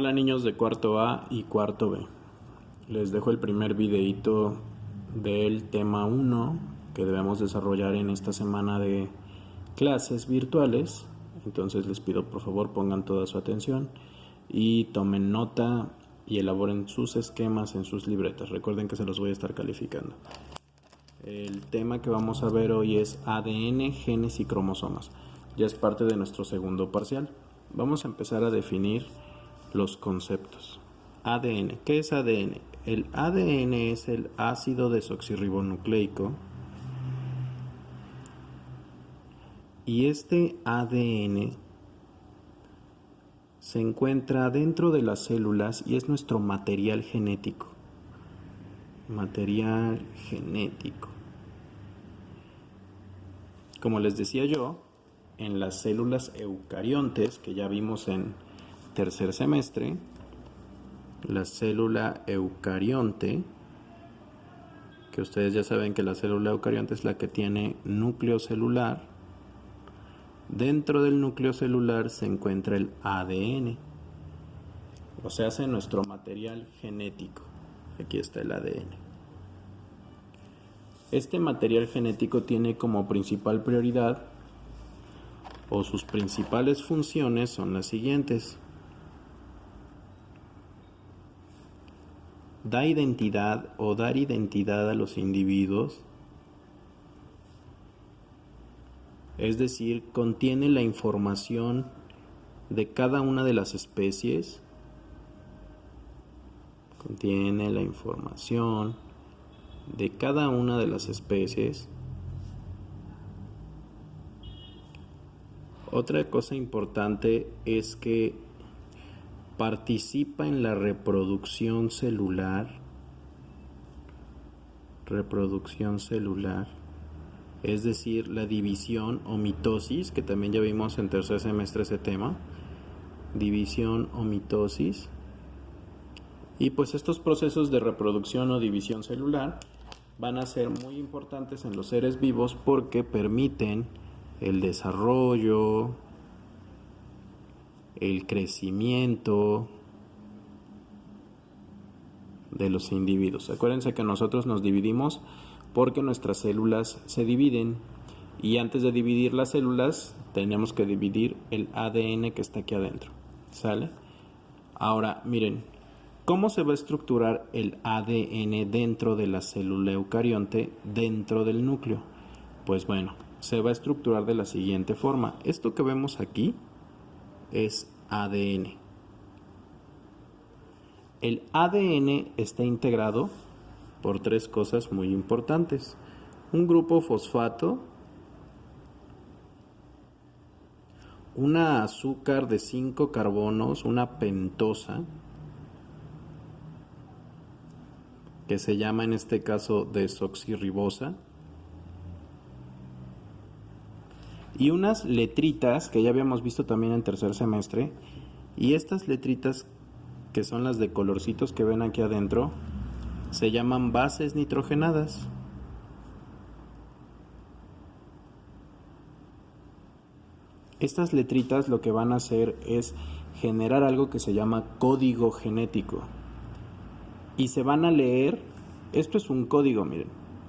Hola niños de cuarto A y cuarto B. Les dejo el primer videíto del tema 1 que debemos desarrollar en esta semana de clases virtuales. Entonces les pido por favor pongan toda su atención y tomen nota y elaboren sus esquemas en sus libretas. Recuerden que se los voy a estar calificando. El tema que vamos a ver hoy es ADN, genes y cromosomas. Ya es parte de nuestro segundo parcial. Vamos a empezar a definir los conceptos. ADN. ¿Qué es ADN? El ADN es el ácido desoxirribonucleico y este ADN se encuentra dentro de las células y es nuestro material genético. Material genético. Como les decía yo, en las células eucariontes, que ya vimos en tercer semestre, la célula eucarionte, que ustedes ya saben que la célula eucarionte es la que tiene núcleo celular. Dentro del núcleo celular se encuentra el ADN, o sea, hace nuestro material genético. Aquí está el ADN. Este material genético tiene como principal prioridad, o sus principales funciones son las siguientes. Da identidad o dar identidad a los individuos, es decir, contiene la información de cada una de las especies, contiene la información de cada una de las especies. Otra cosa importante es que participa en la reproducción celular, es decir, la división o mitosis, que también ya vimos en tercer semestre ese tema, división o mitosis. Y pues estos procesos de reproducción o división celular van a ser muy importantes en los seres vivos porque permiten el desarrollo, el crecimiento de los individuos. Acuérdense que nosotros nos dividimos porque nuestras células se dividen y antes de dividir las células tenemos que dividir el ADN que está aquí adentro. ¿Sale? Ahora, miren, ¿cómo se va a estructurar el ADN dentro de la célula eucarionte, dentro del núcleo? Pues bueno, se va a estructurar de la siguiente forma. Esto que vemos aquí es ADN. El ADN está integrado por tres cosas muy importantes. Un grupo fosfato, una azúcar de 5 carbonos, una pentosa, que se llama en este caso desoxirribosa, y unas letritas que ya habíamos visto también en tercer semestre, y estas letritas que son las de colorcitos que ven aquí adentro se llaman bases nitrogenadas. Estas letritas lo que van a hacer es generar algo que se llama código genético y se van a leer. Esto es un código, miren,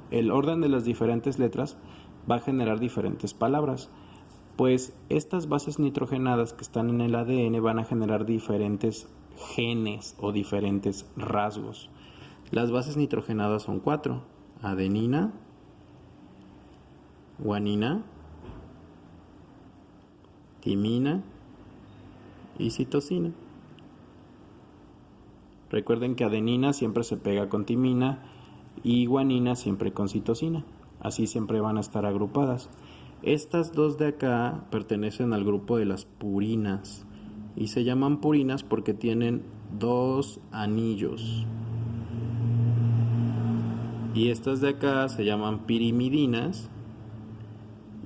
el orden de las diferentes letras va a generar diferentes palabras. Pues estas bases nitrogenadas que están en el ADN van a generar diferentes genes o diferentes rasgos. Las bases nitrogenadas son 4: adenina, guanina, timina y citosina. Recuerden que adenina siempre se pega con timina y guanina siempre con citosina. Así siempre van a estar agrupadas. Estas dos de acá pertenecen al grupo de las purinas y se llaman purinas porque tienen 2 anillos. Y estas de acá se llaman pirimidinas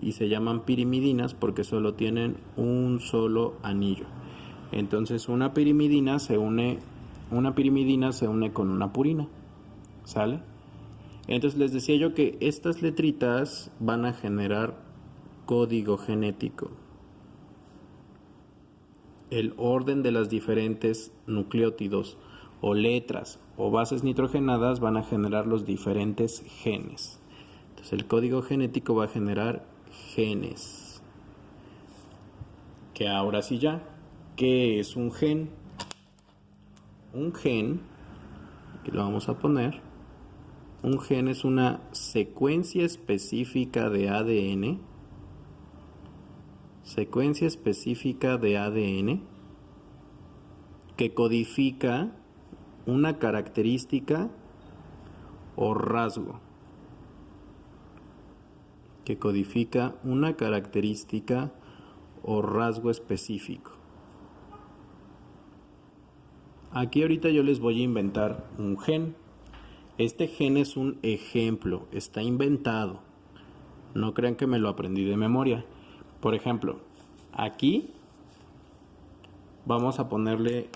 y se llaman pirimidinas porque solo tienen un solo anillo. Entonces una pirimidina se une con una purina. ¿Sale? Entonces les decía yo que estas letritas van a generar código genético. el orden de las diferentes nucleótidos o letras o bases nitrogenadas van a generar los diferentes genes. Entonces el código genético va a generar genes. Que ahora sí ya, ¿qué es un gen? Un gen, aquí lo vamos a poner, un gen es una secuencia específica de ADN, que codifica una característica o rasgo. Específico. Aquí ahorita yo les voy a inventar un gen. Este gen es un ejemplo, está inventado. No crean que me lo aprendí de memoria. Por ejemplo, aquí vamos a ponerle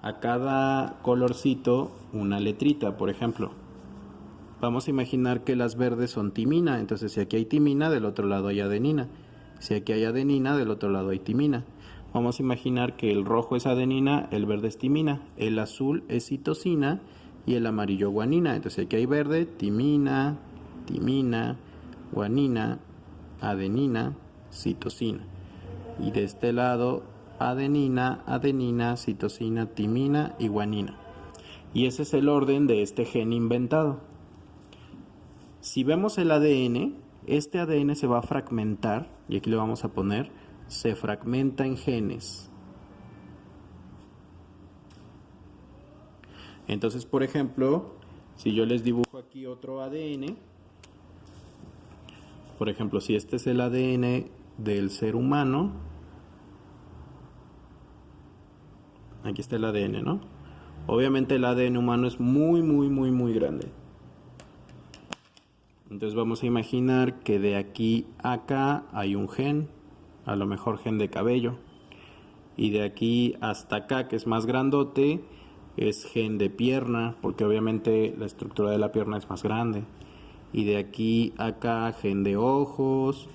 a cada colorcito una letrita. Por ejemplo, vamos a imaginar que las verdes son timina. Entonces, si aquí hay timina, del otro lado hay adenina. Si aquí hay adenina, del otro lado hay timina. Vamos a imaginar que el rojo es adenina, el verde es timina, el azul es citosina y el amarillo guanina. Entonces aquí hay verde, timina, guanina, adenina, citosina. Y de este lado, adenina, citosina, timina y guanina. Y ese es el orden de este gen inventado. Si vemos el ADN, este ADN se va a fragmentar, y aquí le vamos a poner, se fragmenta en genes. Entonces, por ejemplo, si yo les dibujo aquí otro ADN, por ejemplo, si este es el ADN del ser humano, aquí está el ADN, ¿no? Obviamente el ADN humano es muy grande. Entonces vamos a imaginar que de aquí a acá hay un gen, a lo mejor gen de cabello. Y de aquí hasta acá, que es más grandote, es gen de pierna, porque obviamente la estructura de la pierna es más grande. Y de aquí a acá gen de ojos,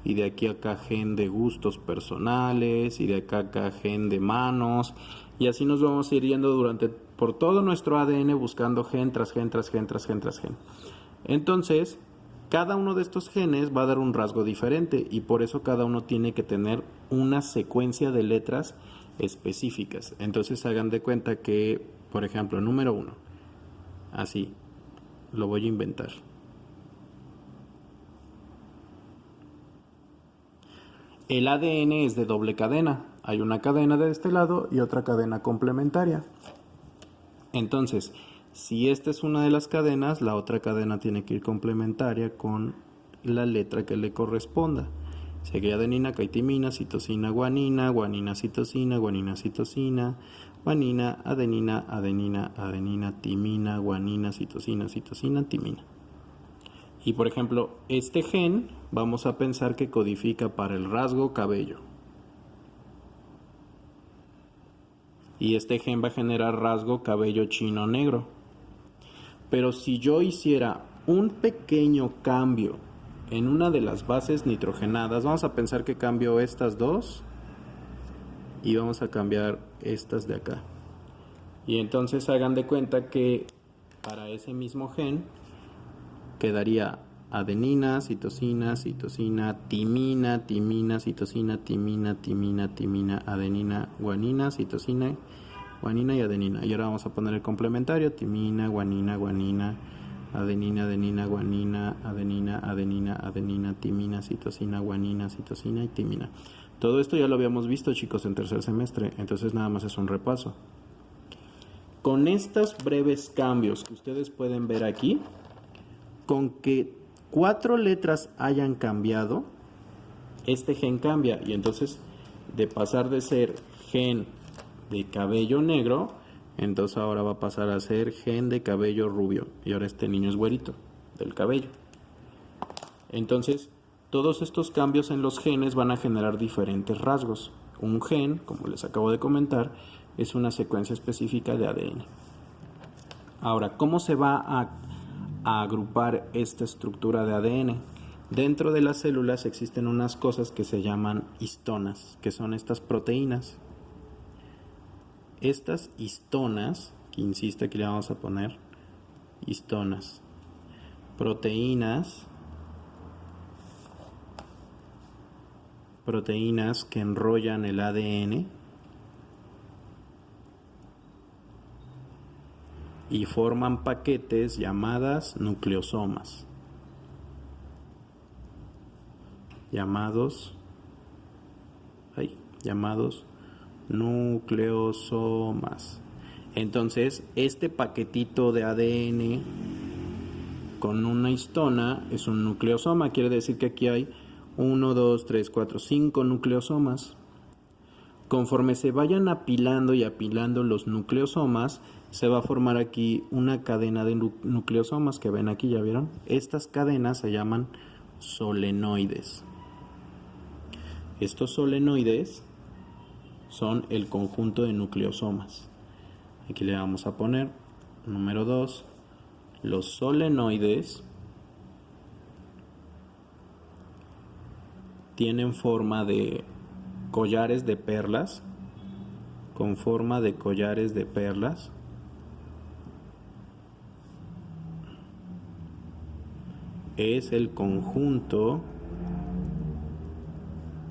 y de aquí a acá gen de gustos personales, y de acá a acá gen de manos. Y así nos vamos a ir yendo por todo nuestro ADN buscando gen tras gen. Entonces, cada uno de estos genes va a dar un rasgo diferente y por eso cada uno tiene que tener una secuencia de letras específicas. Entonces hagan de cuenta que, por ejemplo, número 1, así, lo voy a inventar. El ADN es de doble cadena. Hay una cadena de este lado y otra cadena complementaria. Entonces, si esta es una de las cadenas, la otra cadena tiene que ir complementaria con la letra que le corresponda. Si aquí hay adenina, acá hay timina, citosina, guanina, guanina, citosina, guanina, adenina, timina, guanina, citosina, timina. Y por ejemplo, este gen vamos a pensar que codifica para el rasgo cabello. Y este gen va a generar rasgo cabello chino negro. Pero si yo hiciera un pequeño cambio en una de las bases nitrogenadas, vamos a pensar que cambio estas dos y vamos a cambiar estas de acá. Y entonces hagan de cuenta que para ese mismo gen quedaría adenina, citosina, timina, citosina, timina, adenina, guanina, citosina, guanina y adenina. Y ahora vamos a poner el complementario: timina, guanina, adenina, guanina, adenina, timina, citosina, guanina, citosina y timina. Todo esto ya lo habíamos visto, chicos, en tercer semestre, entonces nada más es un repaso. Con estos breves cambios que ustedes pueden ver aquí, con que 4 letras hayan cambiado, este gen cambia. Y entonces, de pasar de ser gen de cabello negro, entonces ahora va a pasar a ser gen de cabello rubio. Y ahora este niño es güerito del cabello. Entonces, todos estos cambios en los genes van a generar diferentes rasgos. Un gen, como les acabo de comentar, es una secuencia específica de ADN. Ahora, ¿cómo se va a agrupar esta estructura de ADN? Dentro de las células existen unas cosas que se llaman histonas, que son estas proteínas. estas histonas, que insisto, aquí le vamos a poner histonas, proteínas que enrollan el ADN y forman paquetes llamadas nucleosomas, llamados nucleosomas. Entonces, este paquetito de ADN con una histona es un nucleosoma. Quiere decir que aquí hay 1, 2, 3, 4, 5 nucleosomas. Conforme se vayan apilando y apilando los nucleosomas, se va a formar aquí una cadena de nucleosomas que ven aquí, ¿ya vieron? Estas cadenas se llaman solenoides. Estos solenoides son el conjunto de nucleosomas. Aquí le vamos a poner número 2. Los solenoides tienen forma de collares de perlas, con forma de collares de perlas. Es el conjunto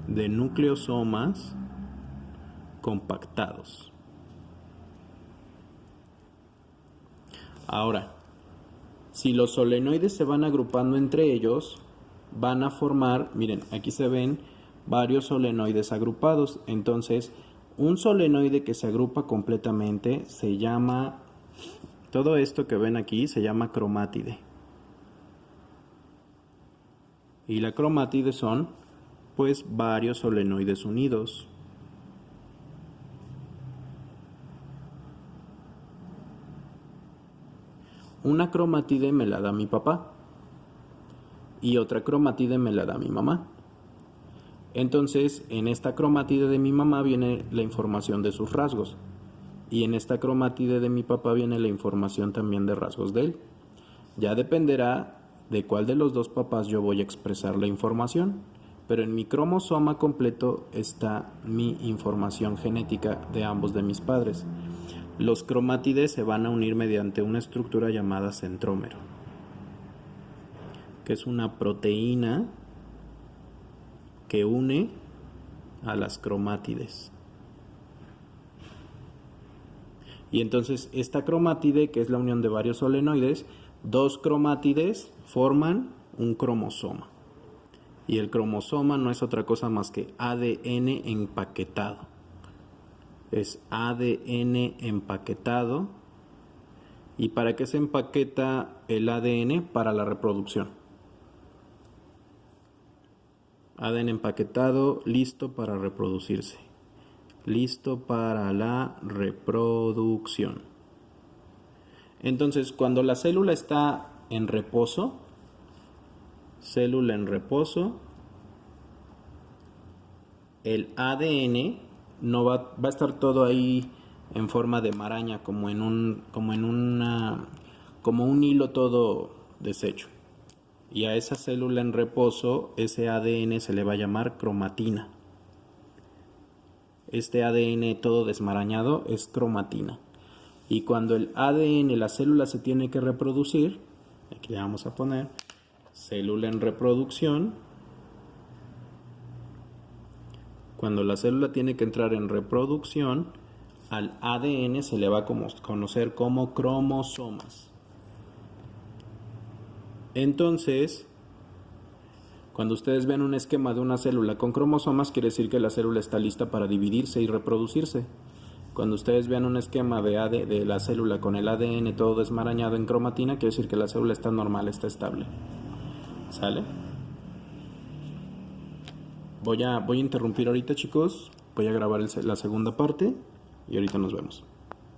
de nucleosomas compactados. Ahora, si los solenoides se van agrupando entre ellos, van a formar, miren, aquí se ven varios solenoides agrupados. Entonces, un solenoide que se agrupa completamente se llama, todo esto que ven aquí se llama cromátide. Y la cromátide son, pues, varios solenoides unidos. Una cromátide me la da mi papá y otra cromátide me la da mi mamá. Entonces, en esta cromátide de mi mamá viene la información de sus rasgos y en esta cromátide de mi papá viene la información también de rasgos de él. Ya dependerá de cuál de los dos papás yo voy a expresar la información, pero en mi cromosoma completo está mi información genética de ambos de mis padres. Los cromátides se van a unir mediante una estructura llamada centrómero, que es una proteína que une a las cromátides. Y entonces esta cromátide, que es la unión de varios solenoides, dos cromátides forman un cromosoma. Y el cromosoma no es otra cosa más que ADN empaquetado. Es ADN empaquetado. ¿Y para qué se empaqueta el ADN? Para la reproducción. ADN empaquetado, listo para reproducirse. Listo para la reproducción. Entonces, cuando la célula está en reposo, el ADN no va a estar todo ahí en forma de maraña, como un hilo todo deshecho. Y a esa célula en reposo, ese ADN se le va a llamar cromatina. Este ADN todo desmarañado es cromatina. Y cuando el ADN, la célula se tiene que reproducir, aquí le vamos a poner célula en reproducción. Cuando la célula tiene que entrar en reproducción, al ADN se le va a conocer como cromosomas. Entonces, cuando ustedes ven un esquema de una célula con cromosomas, quiere decir que la célula está lista para dividirse y reproducirse. Cuando ustedes vean un esquema de la célula con el ADN todo desmarañado en cromatina, quiere decir que la célula está normal, está estable. ¿Sale? Voy a interrumpir ahorita, chicos. Voy a grabar la segunda parte y ahorita nos vemos.